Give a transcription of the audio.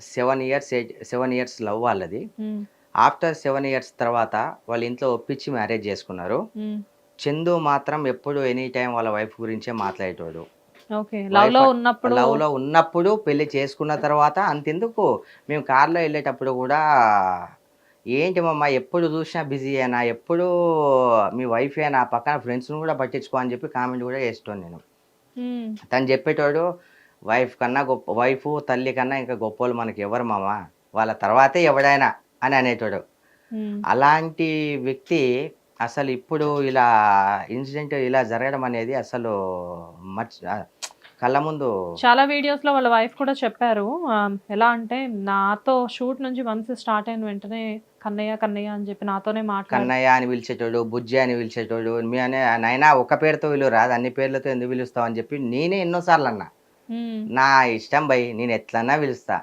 7 years love వాళ్ళది. హ్మ్. After 7 years తర్వాత వాళ్ళ ఇంట్లో ఒప్పించి మ్యారేజ్ చేసుకున్నారు. హ్మ్. చందు మాత్రం ఎప్పుడు ఎనీ టైమ్ వాళ్ళ వైఫ్ గురించే మాట్లాడేటోడు. ఓకే. వైఫ్ లవ్‌లో ఉన్నప్పుడు లవ్‌లో ఉన్నప్పుడు పెళ్లి చేసుకున్న తర్వాత అంతెందుకు మేము కార్‌లో ఎళ్ళేటప్పుడు గూడా, "ఏంటి మమ్మా ఎప్పుడు జూషినా బిజీయేనా? ఎప్పుడూ మీ వైఫేనా? పక్కన ఫ్రెండ్స్‌ని గూడా పట్టించుకో" అని జెప్పి కామెంట్ గూడా చేసేటోడిని నేను. హ్మ్. తను జెప్పేటోడు, వైఫు, తల్లి కన్నా ఇంకా గొప్పోళ్ళు మనకెవ్వరు మామ. వాళ్ళ తర్వాతే ఎవడైనా" అని అనేటోడు. హ్మ్. అలాంటి వ్యక్తి అసలు ఇప్పుడు ఇలా ఇన్సిడెంట్ ఇలా జరగడం అనేది అసలు కళ్ళ ముందు. చాలా వీడియోస్‌లో వాళ్ళ వైఫ్ కూడా చెప్పారు. ఎలా అంటే నాతో షూట్ నుంచి వన్స్ స్టార్ట్ అయిన వెంటనే కన్నయ్య, కన్నయ్య అని చెప్పి నాతోనే మాట్లాడు. కన్నయ్య అని పిలిచేటోడు, బుజ్జి అని పిలిచేటోడు. నాయనా ఒక్క పేరుతో పిలువరాదు, అన్ని పేర్లతో ఎందుకు పిలుస్తావు అని చెప్పి నేనే ఎన్నో సార్లు అన్నా. హ్మ్. నా ఇష్టం భయ్, నేను ఎట్లన్నా పిలుస్తా.